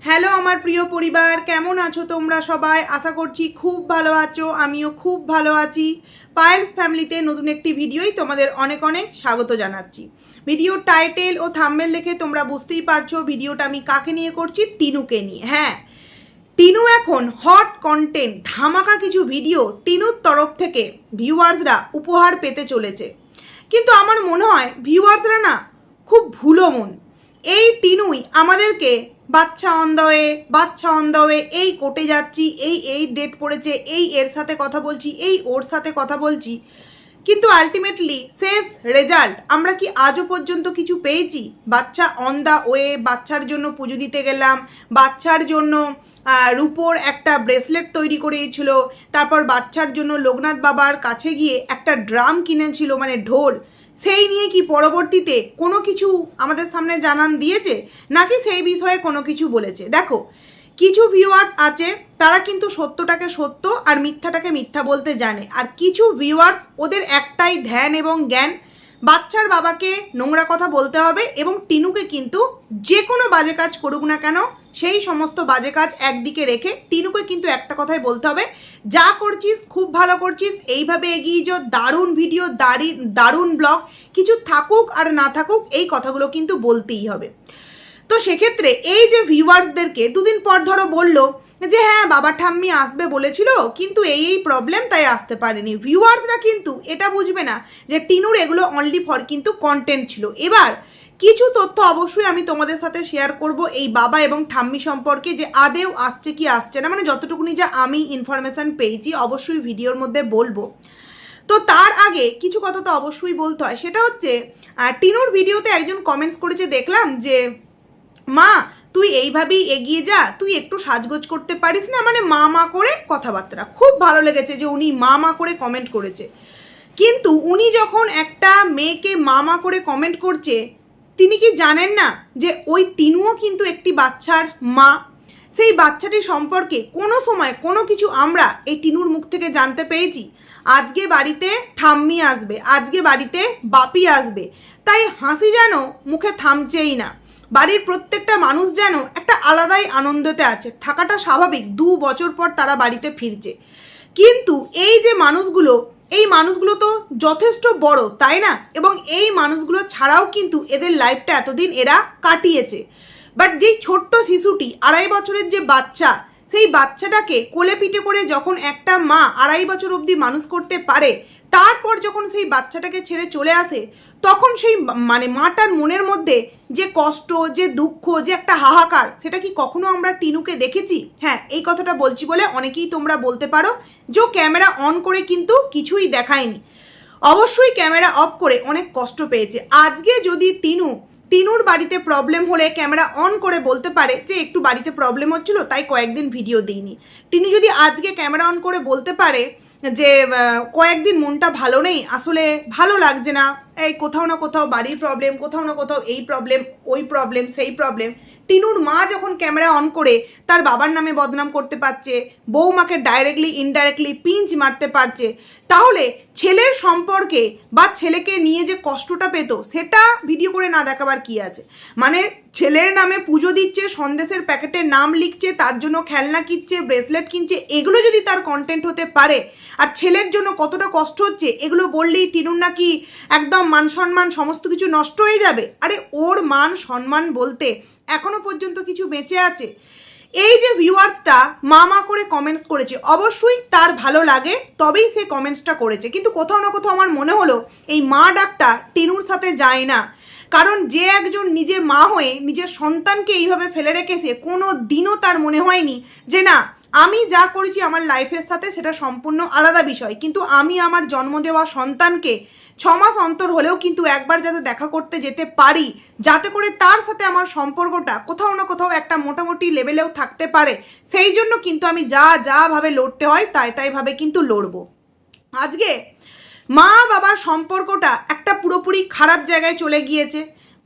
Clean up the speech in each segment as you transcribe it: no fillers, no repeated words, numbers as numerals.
Hello আমার প্রিয় পরিবার, কেমন আছো তোমরা সবাই? আশা করছি খুব ভালো আছো। আমিও খুব ভালো আছি। পায়েলস ফ্যামিলিতে নতুন একটি ভিডিওই তোমাদের অনেক অনেক স্বাগত জানাচ্ছি। ভিডিওর টাইটেল ও থাম্বনেল দেখে তোমরা বুঝতেই পারছো ভিডিওটা আমি কাকে নিয়ে করছি, টিনুকে নিয়ে। হ্যাঁ, টিনু এখন হট কন্টেন্ট, ধামাকা কিছু ভিডিও টিনুর তরফ থেকে ভিউয়ার্সরা উপহার পেতে চলেছে। কিন্তু আমার মনে হয় ভিউয়ার্সরা না খুব ভুলো মন। এই টিনুই আমাদেরকে বাচ্চা অন দ্য ওয়ে, এই কোর্টে যাচ্ছি, এই ডেট পড়েছে, এর সাথে কথা বলছি, ওর সাথে কথা বলছি, কিন্তু আলটিমেটলি শেষ রেজাল্ট আমরা কি আজও পর্যন্ত কিছু পেয়েছি? বাচ্চা অন দ্য ওয়ে, বাচ্চার জন্য পুজো দিতে গেলাম, বাচ্চার জন্য রূপোর একটা ব্রেসলেট তৈরি করিয়েছিল, তারপর বাচ্চার জন্য লোকনাথ বাবার কাছে গিয়ে একটা ড্রাম কিনেছিল, মানে ঢোল, সেই নিয়ে কি পরবর্তীতে কোনো কিছু আমাদের সামনে জানান দিয়েছে, নাকি সেই বিষয়ে কোনো কিছু বলেছে? দেখো, কিছু ভিউয়ার্স আছে তারা কিন্তু সত্যটাকে সত্য আর মিথ্যাটাকে মিথ্যা বলতে জানে, আর কিছু ভিউয়ার্স ওদের একটাই ধ্যান এবং জ্ঞান, বাচ্চার বাবাকে নোংরা কথা বলতে হবে এবং টিনুকে কিন্তু যে কোনো বাজে কাজ করুক না কেন সেই সমস্ত বাজে কাজ একদিকে রেখে টিনুকে কিন্তু একটা কথাই বলতে হবে, যা করছিস খুব ভালো করছিস, এইভাবে এগিয়ে যাও, দারুণ ভিডিও, দারুণ ব্লগ, কিছু থাকুক আর না থাকুক এই কথাগুলো কিন্তু বলতেই হবে। তো সেক্ষেত্রে এই যে ভিউয়ার্সদেরকে দুদিন পর ধরো বললো যে হ্যাঁ বাবা ঠাম্মি আসবে বলেছিল কিন্তু এই প্রবলেম তাই আসতে পারেনি, ভিউয়ার্সরা কিন্তু এটা বুঝবে না যে টিনুর এগুলো অনলি ফর কিন্তু কন্টেন্ট ছিল। এবার কিছু তথ্য অবশ্যই আমি তোমাদের সাথে শেয়ার করব এই বাবা এবং ঠাম্মি সম্পর্কে, যে আদেও আসছে কি আসছে না, মানে যতটুকুনি যা আমি ইনফরমেশান পেয়েছি অবশ্যই ভিডিওর মধ্যে বলবো। তো তার আগে কিছু কথা তো অবশ্যই বলতে হয়, সেটা হচ্ছে টিনুর ভিডিওতে একজন কমেন্টস করেছে, দেখলাম যে মা তুই এইভাবেই এগিয়ে যা, তুই একটু সাজগোজ করতে পারিস না, মানে মা করে কথাবার্তা। খুব ভালো লেগেছে যে উনি মা করে কমেন্ট করেছে। কিন্তু উনি যখন একটা মেয়েকে মা করে কমেন্ট করছে, তিনি কি জানেন না যে ওই টিনুও কিন্তু একটি বাচ্চার মা? সেই বাচ্চাটি সম্পর্কে কোনো সময় কোনো কিছু আমরা এই টিনুর মুখ থেকে জানতে পেয়েছি? আজকে বাড়িতে ঠাম্মি আসবে, আজকে বাড়িতে বাপি আসবে, তাই হাসি যেন মুখে থামছেই না। বাড়ির প্রত্যেকটা মানুষ যেন একটা আলাদাই আনন্দতে আছে, থাকাটা স্বাভাবিক, 2 বছর পর তারা বাড়িতে ফিরছে। কিন্তু এই যে মানুষগুলো, এই মানুষগুলো তো যথেষ্ট বড়, তাই না? এবং এই মানুষগুলো ছাড়াও কিন্তু এদের লাইফটা এতদিন এরা কাটিয়েছে। বাট যেই ছোট্ট শিশুটি, 2.5 বছরের যে বাচ্চা, সেই বাচ্চাটাকে কোলে পিঠে করে যখন একটা মা 2.5 বছর অবধি মানুষ করতে পারে, তারপর যখন সেই বাচ্চাটাকে ছেড়ে চলে আসে, তখন সেই মানে মাটার মনের মধ্যে যে কষ্ট, যে দুঃখ, যে একটা হাহাকার, সেটা কি কখনো আমরা টিনুকে দেখেছি? হ্যাঁ, এই কথাটা বলছি বলে অনেকেই তোমরা বলতে পারো যে ক্যামেরা অন করে কিন্তু কিছুই দেখায়নি। অবশ্যই ক্যামেরা অফ করে অনেক কষ্ট পেয়েছে। আজকে যদি টিনুর বাড়িতে প্রবলেম হলে ক্যামেরা অন করে বলতে পারে যে একটু বাড়িতে প্রবলেম হচ্ছিল তাই কয়েকদিন ভিডিও দিইনি, টিনু যদি আজকে ক্যামেরা অন করে বলতে পারে যে কয়েকদিন মনটা ভালো নেই, আসলে ভালো লাগছে না, এই কোথাও না কোথাও বাড়ির প্রবলেম, কোথাও না কোথাও এই প্রবলেম, ওই প্রবলেম, সেই প্রবলেম, টিনুর মা যখন ক্যামেরা অন করে তার বাবার নামে বদনাম করতে পারছে, বৌমাকে ডাইরেক্টলি ইনডাইরেক্টলি পিঞ্চ মারতে পারছে, তাহলে ছেলের সম্পর্কে বা ছেলেকে নিয়ে যে কষ্টটা পেত সেটা ভিডিও করে না দেখাবার কি আছে? মানে ছেলের নামে পুজো দিচ্ছে, সন্দেশের প্যাকেটের নাম লিখছে, তার জন্য খেলনা কিনছে, ব্রেসলেট কিনছে, এগুলো যদি তার কন্টেন্ট হতে পারে, আর ছেলের জন্য কতটা কষ্ট হচ্ছে এগুলো বললেই টিনুর নাকি একদম মান সম্মান সমস্ত কিছু নষ্ট হয়ে যাবে? আরে ওর মান সম্মান বলতে এখনো পর্যন্ত কিছু বেঁচে আছে। এই যে ভিউয়ার্সটা মা করে কমেন্টস করেছে, অবশ্যই তার ভালো লাগে তবেই সে কমেন্টসটা করেছে, কিন্তু কোথাও না কোথাও আমার মনে হলো এই মা ডাকটা টিনুর সাথে যায় না। কারণ যে একজন নিজে মা হয়ে নিজের সন্তানকে এইভাবে ফেলে রেখেছে, কোনো দিনও তার মনে হয়নি যে না আমি যা করেছি আমার লাইফের সাথে সেটা সম্পূর্ণ আলাদা বিষয়, কিন্তু আমি আমার জন্ম দেওয়া সন্তানকে 6 মাস অন্তর হলেও কিন্তু একবার যাতে দেখা করতে যেতে পারি, যাতে করে তার সাথে আমার সম্পর্কটা কোথাও না কোথাও একটা মোটামুটি লেভেলেও থাকতে পারে, সেই জন্য কিন্তু আমি যা ভাবে লড়তে হয় তাই ভাবে কিন্তু লড়বো। আজকে মা বাবার সম্পর্কটা একটা পুরোপুরি খারাপ জায়গায় চলে গিয়েছে।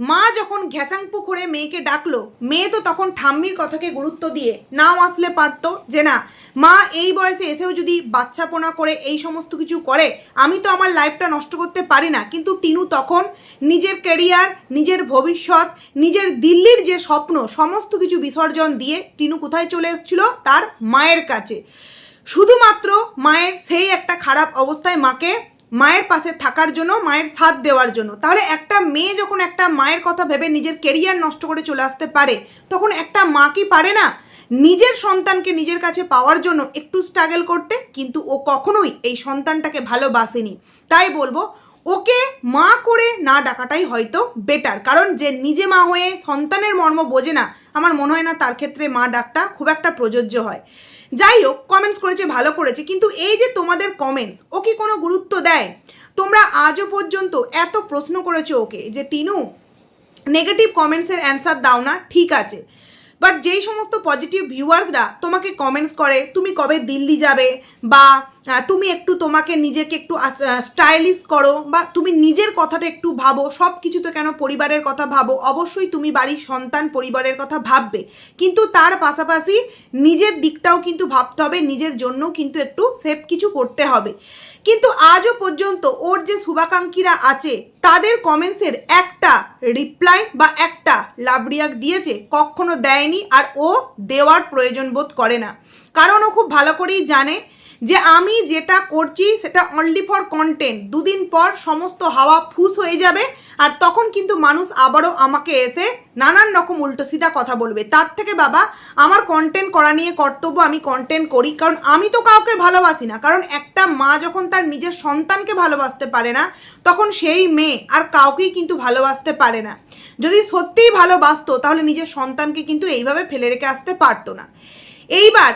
মা যখন ঘ্যাচাংপু করে মেয়েকে ডাকলো, মেয়ে তো তখন ঠাম্মির কথাকে গুরুত্ব দিয়ে নাও আসলে পারতো যে না, মা এই বয়সে এসেও যদি বাচ্চাপোনা করে এই সমস্ত কিছু করে, আমি তো আমার লাইফটা নষ্ট করতে পারি না। কিন্তু টিনু তখন নিজের ক্যারিয়ার, নিজের ভবিষ্যৎ, নিজের দিল্লির যে স্বপ্ন, সমস্ত কিছু বিসর্জন দিয়ে টিনু কোথায় চলে এসেছিল? তার মায়ের কাছে। শুধুমাত্র মায়ের সেই একটা খারাপ অবস্থায় মায়ের পাশে থাকার জন্য, মায়ের সাথ দেওয়ার জন্য। তাহলে একটা মেয়ে যখন একটা মায়ের কথা ভেবে নিজের কেরিয়ার নষ্ট করে চলে আসতে পারে, তখন একটা মা কি পারে না নিজের সন্তানকে নিজের কাছে পাওয়ার জন্য একটু স্ট্রাগল করতে? কিন্তু ও কখনোই এই সন্তানটাকে ভালোবাসেনি। তাই বলবো, ওকে মা করে না ডাকাটাই হয়তো বেটার। কারণ যে নিজে মা হয়ে সন্তানের মর্ম বোঝে না, আমার মনে হয় না তার ক্ষেত্রে মা ডাকটা খুব একটা প্রযোজ্য হয়। যাই হোক, কমেন্টস করেছে, ভালো করেছে, কিন্তু এই যে তোমাদের কমেন্টস, ও কি কোনো গুরুত্ব দেয়? তোমরা আজও পর্যন্ত এত প্রশ্ন করেছো ওকে যে টিনু নেগেটিভ কমেন্টসের অ্যান্সার দাও না, ঠিক আছে, বাট যেই সমস্ত পজিটিভ ভিউয়ার্সরা তোমাকে কমেন্টস করে তুমি কবে দিল্লি যাবে, বা তুমি একটু তোমাকে নিজেকে একটু স্টাইলিশ করো, বা তুমি নিজের কথাটা একটু ভাবো, সব কিছুতে কেন পরিবারের কথা ভাবো? অবশ্যই তুমি বাড়ির সন্তান, পরিবারের কথা ভাববে, কিন্তু তার পাশাপাশি নিজের দিকটাও কিন্তু ভাবতে হবে, নিজের জন্য কিন্তু একটু সেফ কিছু করতে হবে। কিন্তু আজও পর্যন্ত ওর যে শুভাকাঙ্ক্ষীরা আছে তাদের কমেন্টসের একটা রিপ্লাই বা একটা লাভ রিয়াক্ট দিয়েছে? কখনো দেয়নি, আর ও দেওয়ার প্রয়োজন বোধ করে না। কারণ ও খুব ভালো করেই জানে যে আমি যেটা করছি সেটা অনলি ফর কন্টেন্ট। দুদিন পর সমস্ত হাওয়া ফুস হয়ে যাবে, আর তখন কিন্তু মানুষ আবারও আমাকে এসে নানান রকম উল্টো সিধা কথা বলবে। তার থেকে বাবা, আমার কন্টেন্ট করা নিয়ে কর্তব্য, আমি কন্টেন্ট করি, কারণ আমি তো কাউকে ভালোবাসি না। কারণ একটা মা যখন তার নিজের সন্তানকে ভালোবাসতে পারে না, তখন সেই মেয়ে আর কাউকেই কিন্তু ভালোবাসতে পারে না। যদি সত্যিই ভালোবাসতো তাহলে নিজের সন্তানকে কিন্তু এইভাবে ফেলে রেখে আসতে পারতো না। এইবার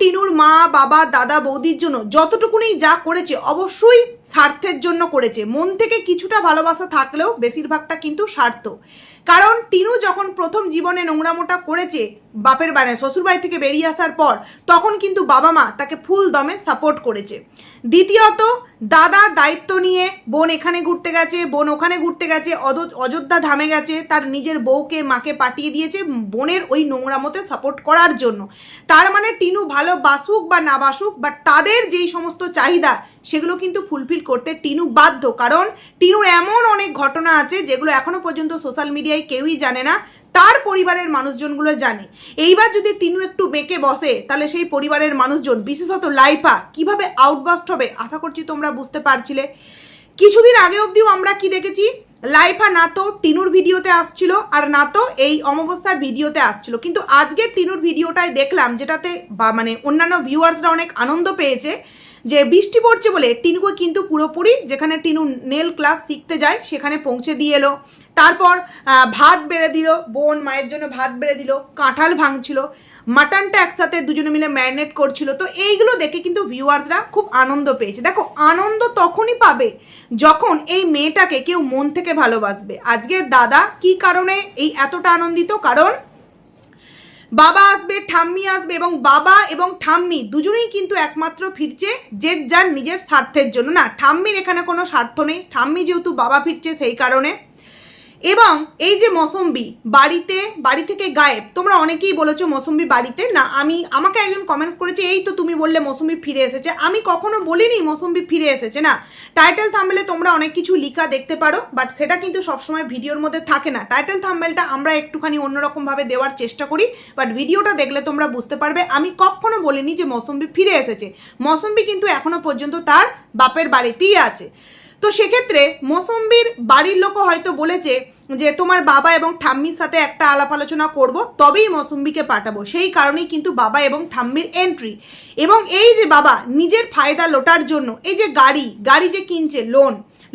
টিনুর মা, বাবা, দাদা, বৌদির জন্য যতটুকুনি যা করেছে অবশ্যই স্বার্থের জন্য করেছে। মন থেকে কিছুটা ভালোবাসা থাকলেও বেশিরভাগটা কিন্তু স্বার্থ। কারণ টিনু যখন প্রথম জীবনে নোংরামোটা করেছে বাপের বাড়ি, শ্বশুরবাড়ি থেকে বেরিয়ে আসার পর, তখন কিন্তু বাবা মা তাকে ফুল দমে সাপোর্ট করেছে। দ্বিতীয়ত, দাদা দায়িত্ব নিয়ে বোন এখানে ঘুরতে গেছে, বোন ওখানে ঘুরতে গেছে, অযোধ্যা ধামে গেছে, তার নিজের বউকে মাকে পাঠিয়ে দিয়েছে বোনের ওই নোংরামোতে সাপোর্ট করার জন্য। তার মানে টিনু ভালোবাসুক বা না বাসুক, বাট তাদের যেই সমস্ত চাহিদা সেগুলো কিন্তু ফুলফিল করতে টিনু বাধ্য। কারণ টিনুর এমন অনেক ঘটনা আছে যেগুলো এখনো পর্যন্ত সোশ্যাল মিডিয়ায় কেউই জানে না, তার পরিবারের মানুষজনগুলো জানে। এইবার যদি টিনু একটু বেঁকে বসে, তাহলে সেই পরিবারের মানুষজন, বিশেষত লাইফা, কিভাবে আউটবাস্ট হবে আশা করছি তোমরা বুঝতে পারছিলে। কিছুদিন আগে অবধিও আমরা কি দেখেছি, লাইফা না তো টিনুর ভিডিওতে আসছিল আর না তো এই অমাবস্যার ভিডিওতে আসছিল, কিন্তু আজকে টিনুর ভিডিওটায় দেখলাম যেটাতে মানে অন্যান্য ভিউয়ার্সরা অনেক আনন্দ পেয়েছে, যে বৃষ্টি পড়ছে বলে টিনুকে কিন্তু পুরোপুরি যেখানে টিনু নেল ক্লাস শিখতে যায় সেখানে পৌঁছে দিয়ে এলো। তারপর ভাত বেড়ে দিল, বোন মায়ের জন্য ভাত বেড়ে দিল, কাঁঠাল ভাঙছিল, মাটনটা একসাথে দুজনে মিলে ম্যারিনেট করছিল। তো এইগুলো দেখে কিন্তু ভিউয়ার্সরা খুব আনন্দ পেয়েছে। দেখো, আনন্দ তখনই পাবে যখন এই মেয়েটাকে কেউ মন থেকে ভালোবাসবে। আজকে দাদা কি কারণে এই এতটা আনন্দিত? কারণ বাবা আসবে, ঠাম্মি আসবে, এবং বাবা এবং ঠাম্মি দুজনেই কিন্তু একমাত্র ফিরছে যে যার নিজের স্বার্থের জন্য। না, ঠাম্মির এখানে কোনো স্বার্থ নেই, ঠাম্মি যেহেতু বাবা ফিরছে সেই কারণে। এবং এই যে মৌসুম্বি বাড়ি থেকে গায়েব, তোমরা অনেকেই বলেছো মৌসুম্বি বাড়িতে না। আমাকে একজন কমেন্টস করেছে, এই তো তুমি বললে মৌসুম্বি ফিরে এসেছে। আমি কখনো বলিনি মৌসুম্বি ফিরে এসেছে। না, টাইটেল থাম্বনেলে তোমরা অনেক কিছু লেখা দেখতে পারো, বাট সেটা কিন্তু সবসময় ভিডিওর মধ্যে থাকে না। টাইটেল থাম্বনেলটা আমরা একটুখানি অন্যরকমভাবে দেওয়ার চেষ্টা করি, বাট ভিডিওটা দেখলে তোমরা বুঝতে পারবে আমি কখনো বলিনি যে মৌসুম্বি ফিরে এসেছে। মৌসুম্বি কিন্তু এখনো পর্যন্ত তার বাপের বাড়িতেই আছে। তো সেক্ষেত্রে মৌসুম্বির বাড়ির লোকও হয়তো বলেছে যে তোমার বাবা এবং ঠাম্মির সাথে একটা আলাপ আলোচনা করব, তবেই মৌসুম্বিকে পাঠাবো। সেই কারণেই কিন্তু বাবা এবং ঠাম্মির এন্ট্রি। এবং এই যে বাবা নিজের ফায়দা লোটার জন্য এই যে গাড়ি যে কিনছে,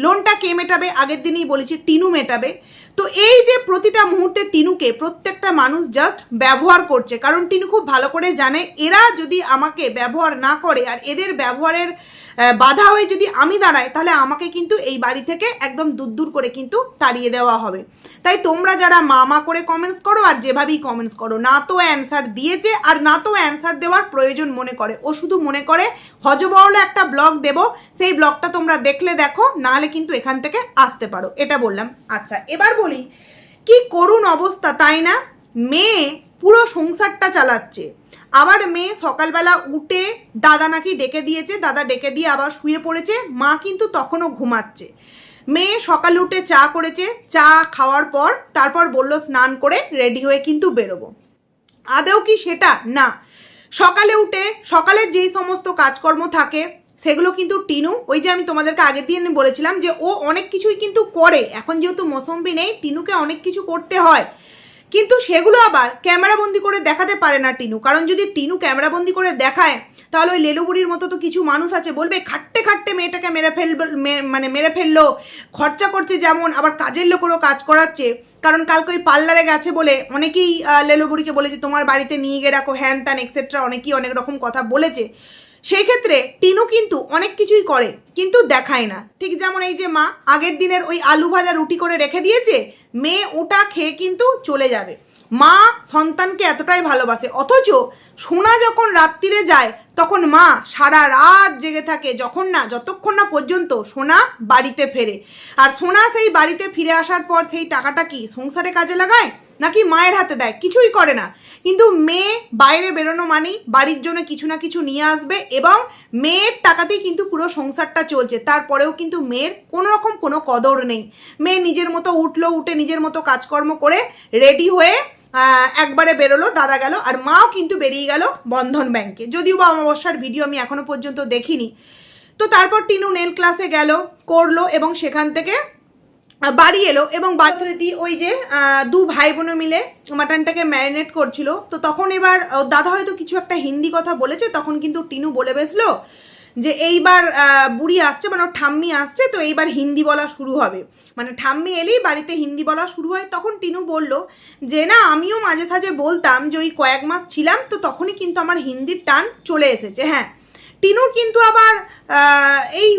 লোনটা কে মেটাবে? আগের দিনই বলেছি টিনু মেটাবে। তো এই যে প্রতিটা মুহূর্তে টিনুকে প্রত্যেকটা মানুষ জাস্ট ব্যবহার করছে, কারণ টিনু খুব ভালো করে জানে এরা যদি আমাকে ব্যবহার না করে আর এদের ব্যবহারের বাধা হয়ে যদি আমি দাঁড়াই, তাহলে আমাকে কিন্তু এই বাড়ি থেকে একদম দূর করে কিন্তু তাড়িয়ে দেওয়া হবে। তাই তোমরা যারা মা করে কমেন্টস করো আর যেভাবেই কমেন্টস করো, না তো অ্যান্সার দিয়েছে আর না তো অ্যান্সার দেওয়ার প্রয়োজন মনে করে। ও শুধু মনে করে হজবরলে একটা ব্লগ দেব, সেই ব্লগটা তোমরা দেখলে দেখো, নাহলে কিন্তু এখান থেকে আসতে পারো, এটা বললাম। আচ্ছা, এবার বলি কি করুণ অবস্থা, তাই না? মেয়ে পুরো সংসারটা চালাচ্ছে, আবার মেয়ে সকালবেলা উঠে দাদা নাকি ডেকে দিয়েছে, দাদা ডেকে দিয়ে আবার শুয়ে পড়েছে, মা কিন্তু তখনও ঘুমাচ্ছে। মেয়ে সকালে উঠে চা করেছে, চা খাওয়ার পর তারপর বলল স্নান করে রেডি হয়ে কিন্তু বেরোবো। আদেও কি সেটা? না। সকালে উঠে সকালের যেই সমস্ত কাজকর্ম থাকে সেগুলো কিন্তু টিনু, ওই যে আমি তোমাদেরকে আগের দিন বলেছিলাম যে ও অনেক কিছুই কিন্তু করে, এখন যেহেতু মৌসুম্বি নেই টিনুকে অনেক কিছু করতে হয়, কিন্তু সেগুলো আবার ক্যামেরাবন্দি করে দেখাতে পারে না টিনু। কারণ যদি টিনু ক্যামেরাবন্দি করে দেখায় তাহলে ওই লেলুবুড়ির মতো তো কিছু মানুষ আছে, বলবে খাটতে খাটতে মেয়েটাকে মেরে ফেললো, খরচা করছে যেমন, আবার কাজের লোকেরও কাজ করাচ্ছে। কারণ কালকে ওই পার্লারে গেছে বলে অনেকেই লেলুবুড়িকে বলেছে তোমার বাড়িতে নিয়ে গিয়ে রাখো, হ্যান ত্যান এক্সেট্রা, অনেকেই অনেক রকম কথা বলেছে। সেই ক্ষেত্রে টিনু কিন্তু অনেক কিছুই করে কিন্তু দেখায় না। ঠিক যেমন এই যে মা আগের দিনের ওই আলু ভাজা রুটি করে রেখে দিয়েছে, মেয়ে ওটা খেয়ে কিন্তু চলে যাবে। মা সন্তানকে এতটাই ভালোবাসে, অথচ সোনা যখন রাত্রিরে যায় তখন মা সারা রাত জেগে থাকে, যতক্ষণ না পর্যন্ত সোনা বাড়িতে ফেরে। আর সোনা সেই বাড়িতে ফিরে আসার পর সেই টাকাটা কি সংসারে কাজে লাগায় নাকি মায়ের হাতে দেয়? কিছুই করে না। কিন্তু মেয়ে বাইরে বেরোনো মানেই বাড়ির জন্য কিছু না কিছু নিয়ে আসবে, এবং মেয়ের টাকাতেই কিন্তু পুরো সংসারটা চলছে। তারপরেও কিন্তু মেয়ের কোনো রকম কোনো কদর নেই। মেয়ে নিজের মতো উঠে নিজের মতো কাজকর্ম করে রেডি হয়ে একবারে বেরোলো, দাদা গেল, আর মাও কিন্তু বেরিয়ে গেল বন্ধন ব্যাংকে। যদিও বা অমাবস্যার ভিডিও আমি এখনো পর্যন্ত দেখিনি। তো তারপর টিনু নেল ক্লাসে গেল, করলো, এবং সেখান থেকে বাড়ি এলো, এবং বাচ্চাটি ওই যে দু ভাই বোনে মিলে মাটনটাকে ম্যারিনেট করছিল। তো তখন এবার দাদা হয়তো কিছু একটা হিন্দি কথা বলেছে, তখন কিন্তু টিনু বলে বেসলো যে এইবার বুড়ি আসছে, মানে ওর ঠাম্মি আসছে, তো এইবার হিন্দি বলা শুরু হবে, মানে ঠাম্মি এলেই বাড়িতে হিন্দি বলা শুরু হয়। তখন টিনু বলল যে না, আমিও মাঝে সাঝে বলতাম যে ওই কয়েক মাস ছিলাম তো তখনই কিন্তু আমার হিন্দির টান চলে এসেছে। হ্যাঁ, টিনুর কিন্তু আবার এই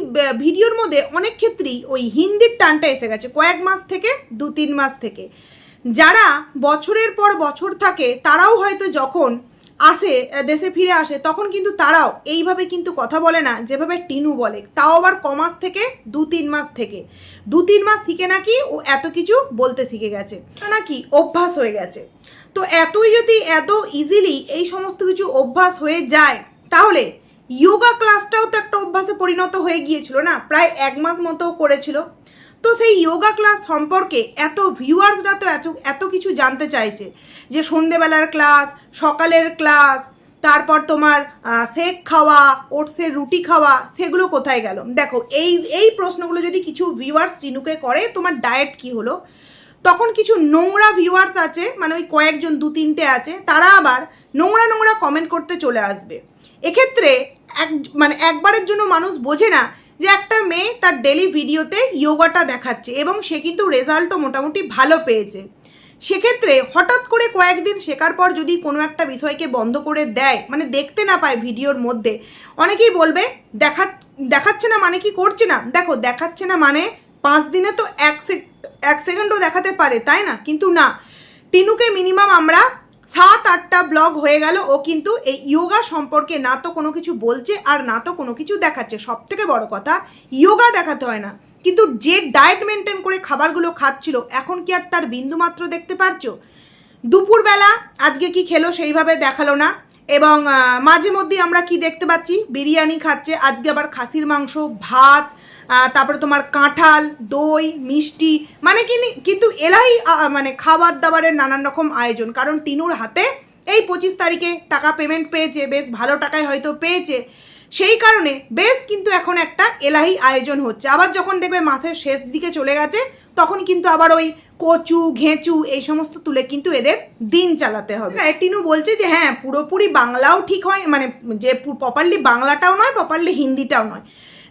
ভিডিওর মধ্যে অনেক ক্ষেত্রেই ওই হিন্দির টানটা এসে গেছে কয়েক মাস থেকে, 2-3 মাস থেকে। যারা বছরের পর বছর থাকে তারাও হয়তো যখন আসে, দেশে ফিরে আসে, তখন কিন্তু তারাও এইভাবে কিন্তু কথা বলে না যেভাবে টিনু বলে, তাও আবার কমাস থেকে, 2-3 মাস থেকে। 2-3 মাস শিখে নাকি ও এত কিছু বলতে শিখে গেছে, নাকি অভ্যাস হয়ে গেছে। তো এত ইজিলি এই সমস্ত কিছু অভ্যাস হয়ে যায়, তাহলে যোগা ক্লাসটাও তো একটা অভ্যাসে পরিণত হয়ে গিয়েছিল না, প্রায় 1 মাস মতো করেছিল। তো সেই যোগা ক্লাস সম্পর্কে এত ভিউয়ার্সরা তো এত কিছু জানতে চাইছে, যে সন্ধেবেলার ক্লাস, সকালের ক্লাস, তারপর তোমার শেক খাওয়া, ওটসের রুটি খাওয়া, সেগুলো কোথায় গেল? দেখো এই প্রশ্নগুলো যদি কিছু ভিউয়ার্স টিনুকে করে তোমার ডায়েট কি হলো, তখন কিছু নোংরা ভিউয়ার্স আছে, মানে ওই কয়েকজন 2-3টে আছে, তারা আবার নোংরা কমেন্ট করতে চলে আসবে। এক্ষেত্রে একবারের জন্য মানুষ বোঝে না যে একটা মেয়ে তার ডেলি ভিডিওতে যোগাটা দেখাচ্ছে এবং সে কিন্তু রেজাল্টও মোটামুটি ভালো পেয়েছে। সেক্ষেত্রে হঠাৎ করে কয়েকদিন শেখার পর যদি কোনো একটা বিষয়কে বন্ধ করে দেয়, মানে দেখতে না পায় ভিডিওর মধ্যে, অনেকেই বলবে দেখাচ্ছে না মানে কি করছে না। দেখো, দেখাচ্ছে না মানে 5 দিনে তো 1 সেকেন্ডও দেখাতে পারে, তাই না? কিন্তু না, টিনুকে মিনিমাম আমরা 7-8টা ব্লগ হয়ে গেল ও কিন্তু এই যোগা সম্পর্কে না তো কোনো কিছু বলছে আর না তো কোনো কিছু দেখাচ্ছে। সব থেকে বড় কথা, যোগা দেখাতে হয় না, কিন্তু যে ডায়েট মেনটেন করে খাবারগুলো খাচ্ছিল, এখন কি আর তার বিন্দুমাত্র দেখতে পারছো? দুপুরবেলা আজকে কি খেলো সেইভাবে দেখালো না, এবং মাঝে মধ্যেই আমরা কি দেখতে পাচ্ছি, বিরিয়ানি খাচ্ছে, আজকে আবার খাসির মাংস, ভাত, তারপরে তোমার কাঁঠাল, দই, মিষ্টি, মানে কিন্তু এলাই মানে খাবার দাবারের নানান রকম আয়োজন। কারণ টিনুর হাতে এই 25 তারিখে টাকা পেমেন্ট পেয়েছে, বেশ ভালো টাকায় হয়তো পেয়েছে, সেই কারণে বেশ কিন্তু এখন একটা এলাহি আয়োজন হচ্ছে। আবার যখন দেখবে মাসের শেষ দিকে চলে গেছে, তখন কিন্তু আবার ওই কচু, ঘেঁচু এই সমস্ত তুলে কিন্তু এদের দিন চালাতে হবে। টিনু বলছে যে হ্যাঁ, পুরোপুরি বাংলাও ঠিক হয়, মানে যে প্রপারলি বাংলাটাও নয়, প্রপারলি হিন্দিটাও নয়।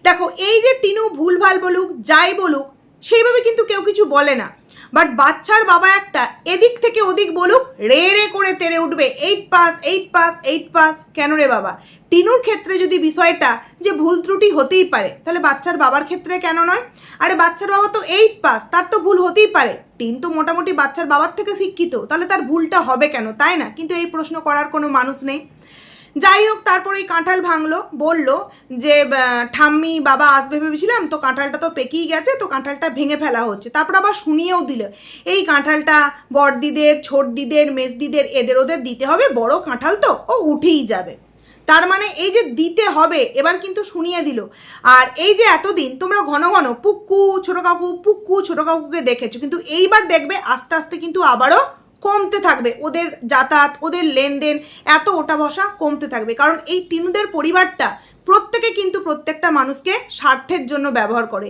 দেখো, এই যে টিনু ভুলভাল বলুক, যাই বলুক, সেইভাবে কিন্তু কেউ কিছু বলে না। বাট বাচ্চার বাবা একটা এদিক থেকে ওদিক বলুক, রে করে তেড়ে উঠবে 8 পাস। কেন রে বাবা? টিনুর ক্ষেত্রে যদি বিষয়টা যে ভুল ত্রুটি হতেই পারে, তাহলে বাচ্চার বাবার ক্ষেত্রে কেন নয়? আরে বাচ্চার বাবা তো 8 পাস, তার তো ভুল হতেই পারে। টিন তো মোটামুটি বাচ্চার বাবার থেকে শিক্ষিত, তাহলে তার ভুলটা হবে কেন, তাই না? কিন্তু এই প্রশ্ন করার কোনো মানুষ নেই। যাই হোক, তারপরে এই কাঁঠাল ভাঙলো, বলল যে ঠাম্মি বাবা আসবে ভেবেছিলাম, তো কাঁঠালটা তো পেকেই গেছে, তো কাঁঠালটা ভেঙে ফেলা হচ্ছে। তারপর আবার শুনিয়েও দিল এই কাঁঠালটা বড়দিদের, ছোটদিদের, মেজদিদের, এদের ওদের দিতে হবে, বড় কাঁঠাল তো ও উঠেই যাবে। তার মানে এই যে দিতে হবে, এবার কিন্তু শুনিয়ে দিল। আর এই যে এতদিন তোমরা ঘন ঘন পুক্কু ছোট কাকু, পুক্কু ছোট কাকুকে দেখেছো, কিন্তু এইবার দেখবে আস্তে আস্তে কিন্তু আবারও কমতে থাকবে ওদের যাতায়াত, ওদের লেনদেন, এত ওটা বসা কমতে থাকবে। কারণ এই টিনুদের পরিবারটা প্রত্যেকে কিন্তু প্রত্যেকটা মানুষকে স্বার্থের জন্য ব্যবহার করে।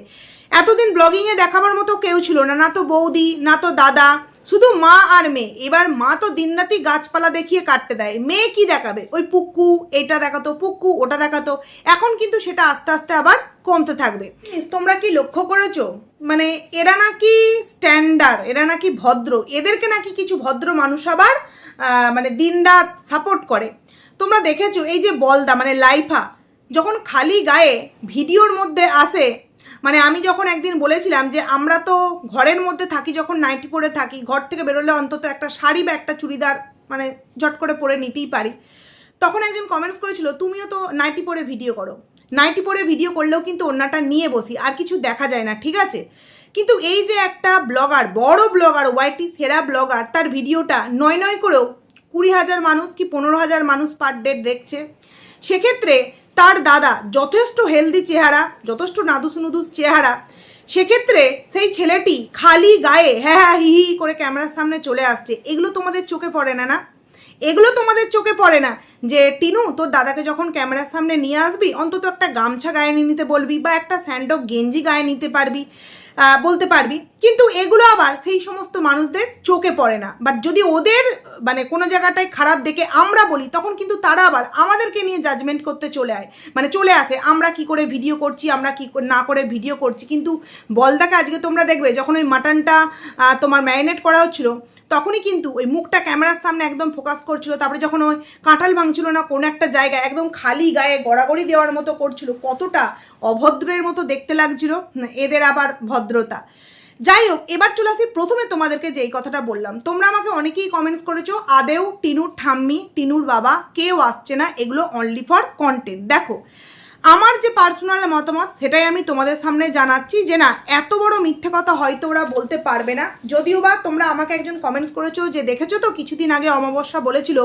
এতদিন ব্লগিংয়ে দেখাবার মতো কেউ ছিল না, না তো বৌদি, না তো দাদা, শুধু মা আর মেয়ে। এবার মা তো দিনরাতি গাছপালা দেখিয়ে কাটতে দেয়, মেয়ে কি দেখাবে? ওই পুক্কু এটা দেখাতো, পুক্কু ওটা দেখাতো। এখন কিন্তু সেটা আস্তে আস্তে আবার কমতে থাকবে। তোমরা কি লক্ষ্য করেছো, মানে এরা নাকি স্ট্যান্ডার্ড, এরা নাকি ভদ্র, এদেরকে নাকি কিছু ভদ্র মানুষ আবার মানে দিনরাত সাপোর্ট করে। তোমরা দেখেছো এই যে বলদা মানে লাইফা যখন খালি গায়ে ভিডিওর মধ্যে আসে, মানে আমি যখন একদিন বলেছিলাম যে আমরা তো ঘরের মধ্যে থাকি, যখন নাইটি পরে থাকি, ঘর থেকে বেরোলে অন্তত একটা শাড়ি বা একটা চুড়িদার মানে ঝট করে পরে নিতেই পারি, তখন একজন কমেন্টস করেছিল তুমিও তো নাইটি পরে ভিডিও করো। নাইটি পরে ভিডিও করলেও কিন্তু ওড়নাটা নিয়ে বসি, আর কিছু দেখা যায় না, ঠিক আছে। কিন্তু এই যে একটা ব্লগার, বড় ব্লগার, ওয়াইটি সেরা ব্লগার, তার ভিডিওটা নয় করেও 20,000 মানুষ কি 15,000 মানুষ পার ডে দেখছে। সেক্ষেত্রে তার দাদা যথেষ্ট হেলদি চেহারা, যথেষ্ট নাদুস নুদুস চেহারা, সেক্ষেত্রে সেই ছেলেটি খালি গায়ে হ্যাঁ হ্যাঁ হি হি করে ক্যামেরার সামনে চলে আসছে। এগুলো তোমাদের চোখে পড়ে না? না, এগুলো তোমাদের চোখে পড়ে না যে টিনু তোর দাদাকে যখন ক্যামেরার সামনে নিয়ে আসবি অন্তত একটা গামছা গায়ে নিতে বলবি, বা একটা স্যান্ডক গেঞ্জি গায়ে নিতে পারবি, বলতে পারবি। কিন্তু এগুলো আবার সেই সমস্ত মানুষদের চোখে পড়ে না। বাট যদি ওদের মানে কোনো জায়গাটায় খারাপ দেখে আমরা বলি, তখন কিন্তু তারা আবার আমাদেরকে নিয়ে জাজমেন্ট করতে চলে আসে আমরা কি করে ভিডিও করছি, আমরা কি না করে ভিডিও করছি। কিন্তু বলদাকে আজকে তোমরা দেখবে যখন ওই মাটনটা তোমার ম্যারিনেট করা হচ্ছিল, তখনই কিন্তু ওই মুখটা ক্যামেরার সামনে একদম ফোকাস করছিল। তারপরে যখন ওই কাঁঠাল ভাঙছিল না কোনো একটা জায়গায়, একদম খালি গায়ে গড়াগড়ি দেওয়ার মতো করছিল, কতটা অভদ্রের মতো দেখতে লাগছিল। এদের আবার ভদ্রতা। যাই হোক, এবার চলে আসি প্রথমে তোমাদেরকে যেই কথাটা বললাম। তোমরা আমাকে অনেকেই কমেন্টস করেছো আদেও টিনুর ঠাম্মি, টিনুর বাবা কেউ আসছে না, এগুলো অনলি ফর কন্টেন্ট। দেখো, আমার যে পার্সোনাল মতামত সেটাই আমি তোমাদের সামনে জানাচ্ছি যে না, এত বড় মিথ্যে কথা হয়তো ওরা বলতে পারবে না। যদিও বা তোমরা আমাকে একজন কমেন্টস করেছো যে দেখেছো তো কিছুদিন আগে অমাবস্যা বলেছিল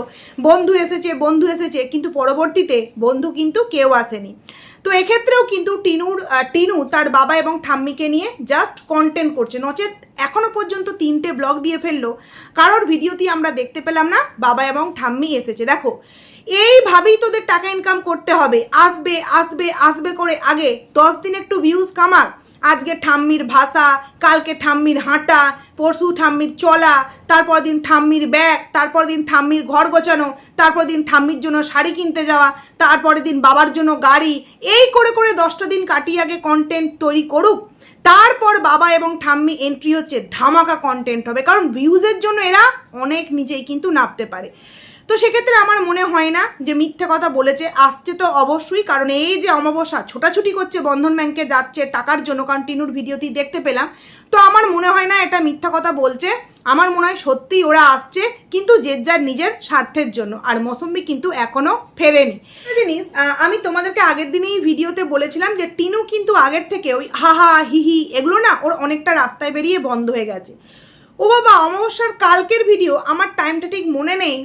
বন্ধু এসেছে, বন্ধু এসেছে, কিন্তু পরবর্তীতে বন্ধু কিন্তু কেউ আসেনি। তো এক্ষেত্রেও কিন্তু টিনু তার বাবা এবং ঠাম্মিকে নিয়ে জাস্ট কন্টেন্ট করছে, নচেত এখনো পর্যন্ত 3টে ব্লগ দিয়ে ফেললো, কারোর ভিডিওতেই আমরা দেখতে পেলাম না বাবা এবং ঠাম্মি এসেছে। দেখো, এইভাবেই তোদের টাকা ইনকাম করতে হবে, আসবে আসবে আসবে করে আগে 10 দিন একটু ভিউজ কামাক। আজকে ঠাম্মির ভাষা, কালকে ঠাম্মির হাঁটা, পরশু ঠাম্মির চলা, তারপর দিন ঠাম্মির ব্যাগ, তারপর দিন ঠাম্মির ঘর গোছানো, তারপর দিন ঠাম্মির জন্য শাড়ি কিনতে যাওয়া, তারপরের দিন বাবার জন্য গাড়ি, এই করে করে 10টা দিন কাটিয়ে আগে কন্টেন্ট তৈরি করুক। তারপর বাবা এবং ঠাম্মি এন্ট্রি হচ্ছে, ধামাকা কন্টেন্ট হবে, কারণ ভিউজের জন্য এরা অনেক নিচেই কিন্তু নামতে পারে। তো সেক্ষেত্রে আমার মনে হয় না যে মিথ্যে কথা বলেছে, আসছে তো অবশ্যই। কারণ এই যে অমাবস্যা ছোটাছুটি করছে বন্ধন ব্যাংকে যাচ্ছে টাকার জন্য, কারণ টিনুর ভিডিওতেই দেখতে পেলাম, তো আমার মনে হয় না এটা মিথ্যা কথা বলছে। আমার মনে হয় সত্যিই ওরা আসছে, কিন্তু যে যার নিজের স্বার্থের জন্য। আর মৌসুমী কিন্তু এখনো ফেরেনি। জিনিস আমি তোমাদেরকে আগের দিনেই ভিডিওতে বলেছিলাম যে টিনু কিন্তু আগের থেকে ওই হাহা হিহি এগুলো না ওর অনেকটা রাস্তায় বেরিয়ে বন্ধ হয়ে গেছে। ও বাবা, অমাবস্যার কালকের ভিডিও আমার টাইমটা ঠিক মনে নেই,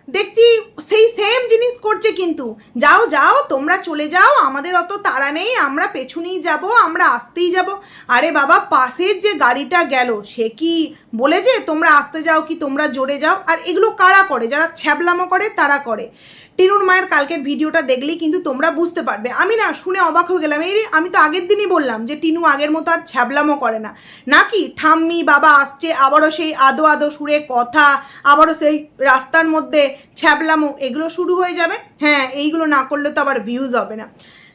দেখছি সেই সেম জিনিস করছে। কিন্তু যাও যাও তোমরা চলে যাও, আমাদের অত তাড়া নেই, আমরা পেছনেই যাব, আমরা আসতেই যাব। আরে বাবা, পাশের যে গাড়িটা গেল সে কি বলেছে তোমরা আসতে যাও কি তোমরা জোরে যাও? আর এগুলো কারা করে? যারা ছ্যাবলামো করে তারা করে। টিনুর মায়ের কালকের ভিডিওটা দেখলেই কিন্তু তোমরা বুঝতে পারবে। আমি না শুনে অবাক হয়ে গেলাম। আমি তো আগের দিনই বললাম যে টিনু আগের মতো আর ছ্যাবলামো করে না, নাকি ঠাম্মি বাবা আসছে আবারও সেই আদো আদো সুরে কথা, আবারও সেই রাস্তার মধ্যে ছ্যাবলামো, এগুলো শুরু হয়ে যাবে। হ্যাঁ, এইগুলো না করলে তো আবার ভিউজ হবে না।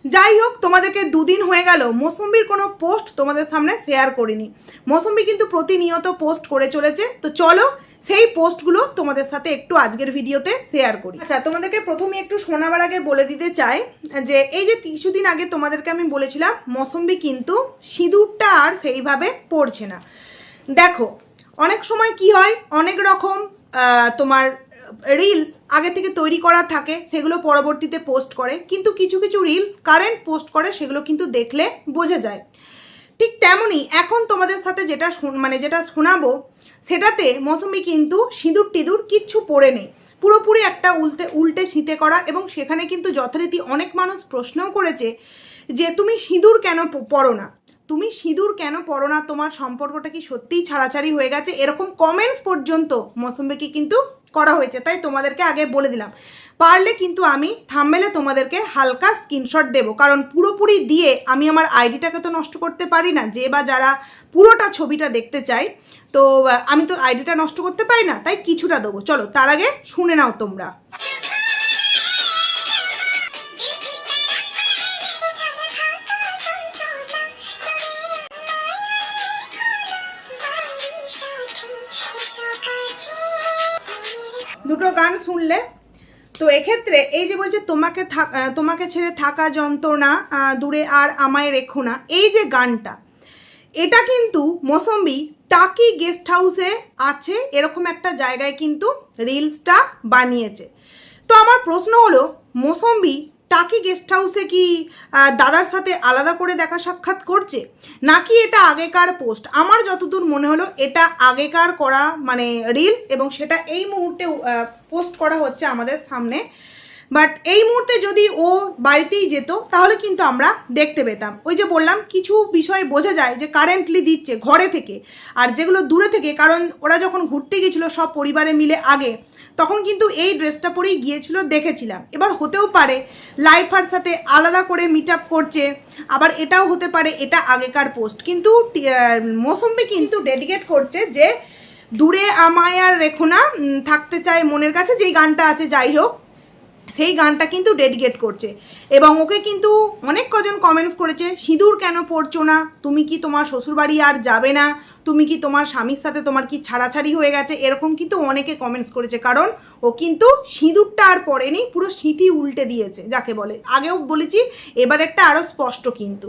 যাই হোক, তোমাদেরকে 2 দিন হয়ে গেল মৌসুমীর কোনো পোস্ট তোমাদের সামনে শেয়ার করিনি। মৌসুমী কিন্তু প্রতিনিয়ত পোস্ট করে চলেছে। তো চলো সেই পোস্টগুলো তোমাদের সাথে একটু আজকের ভিডিওতে শেয়ার করি। আচ্ছা, তোমাদেরকে প্রথমে একটু শোনাবার আগে বলে দিতে চাই যে এই যে কিছুদিন আগে তোমাদেরকে আমি বলেছিলাম মৌসুমী কিন্তু সিঁদুরটা আর সেইভাবে পড়ছে না। দেখো, অনেক সময় কি হয়, অনেক রকম তোমার রিলস আগে থেকে তৈরি করা থাকে, সেগুলো পরবর্তীতে পোস্ট করে, কিন্তু কিছু কিছু রিলস কারেন্ট পোস্ট করে, সেগুলো কিন্তু দেখলে বোঝা যায়। ঠিক তেমনই এখন তোমাদের সাথে যেটা শোনাবো সেটাতে মৌসুমি কিন্তু সিঁদুর টিঁদুর কিচ্ছু পরে নেই, পুরোপুরি একটা উল্টে শীতে করা। এবং সেখানে কিন্তু যথারীতি অনেক মানুষ প্রশ্নও করেছে যে তুমি সিঁদুর কেন পরো না, তুমি সিঁদুর কেন পরো না, তোমার সম্পর্কটা কি সত্যিই ছাড়াছাড়ি হয়ে গেছে, এরকম কমেন্টস পর্যন্ত মৌসুমিকে কিন্তু করা হয়েছে। তাই তোমাদেরকে আগে বলে দিলাম, পারলে কিন্তু আমি থাম্বনেলে তোমাদেরকে হালকা স্ক্রিনশট দেবো, কারণ পুরোপুরি দিয়ে আমি আমার আইডিটাকে তো নষ্ট করতে পারি না, যে বা যারা পুরোটা ছবিটা দেখতে চাই, তো আমি তো আইডিটা নষ্ট করতে পারি না, তাই কিছুটা দেবো। চলো তার আগে শুনে নাও তোমরা। দুটো গান শুনলে তো এক্ষেত্রে এই যে বলছে তোমাকে ছেড়ে থাকা যন্ত্রণা, দূরে আর আমায় রেখো না, এই যে গানটা, এটা কিন্তু মৌসুমি টাকি গেস্ট হাউসে আছে এরকম একটা জায়গায় কিন্তু রিলসটা বানিয়েছে। তো আমার প্রশ্ন হলো, মৌসুমি টাকি গেস্ট হাউসে কি দাদার সাথে আলাদা করে দেখা সাক্ষাৎ করছে, নাকি এটা আগেকার পোস্ট? আমার যতদূর মনে হলো এটা আগেকার করা রিলস, এবং সেটা এই মুহূর্তে পোস্ট করা হচ্ছে আমাদের সামনে। বাট এই মুহূর্তে যদি ও বাড়িতেই যেত তাহলে কিন্তু আমরা দেখতে পেতাম। ওই যে বললাম, কিছু বিষয় বোঝা যায় যে কারেন্টলি দিচ্ছে ঘরে থেকে, আর যেগুলো দূরে থেকে, কারণ ওরা যখন ঘুরতে গিয়েছিল সব পরিবারে মিলে আগে, তখন কিন্তু এই ড্রেসটা পরেই গিয়েছিল, দেখেছিলাম। এবার হতেও পারে লাইফার সাথে আলাদা করে মিট আপ করছে, আবার এটাও হতে পারে এটা আগেকার পোস্ট। কিন্তু মৌসুমি কিন্তু ডেডিকেট করছে যে দূরে আমায় আর রেখো না, থাকতে চাই মনের কাছে, যেই গানটা আছে, যাই হোক সেই গানটা কিন্তু ডেডিকেট করছে। এবং ওকে কিন্তু অনেক কজন কমেন্টস করেছে, সিঁদুর কেন পরছো না, তুমি কি তোমার শ্বশুরবাড়ি আর যাবে না, তুমি কি তোমার স্বামীর সাথে তোমার কি ছাড়াছাড়ি হয়ে গেছে, এরকম কিন্তু অনেকে কমেন্টস করেছে। কারণ ও কিন্তু সিঁদুরটা আর পরেনি, পুরো সিঁথি উল্টে দিয়েছে যাকে বলে। আগেও বলেছি, এবার একটা আরও স্পষ্ট কিন্তু।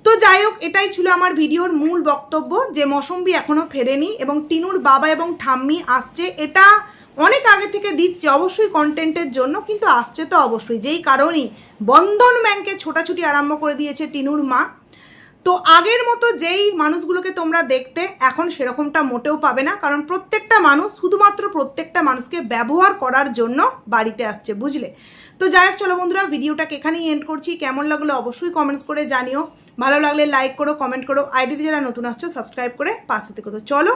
তো যাই হোক, এটাই ছিল আমার ভিডিওর মূল বক্তব্য, যে মৌসুমি এখনও ফেরেনি এবং টিনুর বাবা এবং ঠাম্মি আসছে। এটা অনেক আগে থেকে দিচ্ছে অবশ্যই কন্টেন্টের জন্য, কিন্তু আসছে তো অবশ্যই, যেই কারণেই বন্ধন ব্যাংকে ছোটাছুটি আরম্ভ করে দিয়েছে টিনুর মা। তো আগের মতো যেই মানুষগুলোকে তোমরা দেখতে, এখন সেরকমটা মোটেও পাবে না, কারণ প্রত্যেকটা মানুষ শুধুমাত্র প্রত্যেকটা মানুষকে ব্যবহার করার জন্য বাড়িতে আসছে, বুঝলে? তো যাই হোক, চলো বন্ধুরা, ভিডিওটাকে এখানেই এন্ড করছি। কেমন লাগলো অবশ্যই কমেন্টস করে জানিও, ভালো লাগলে লাইক করো, কমেন্ট করো, আইডিতে যারা নতুন আসছো সাবস্ক্রাইব করে পাশে থেকো। তো চলো।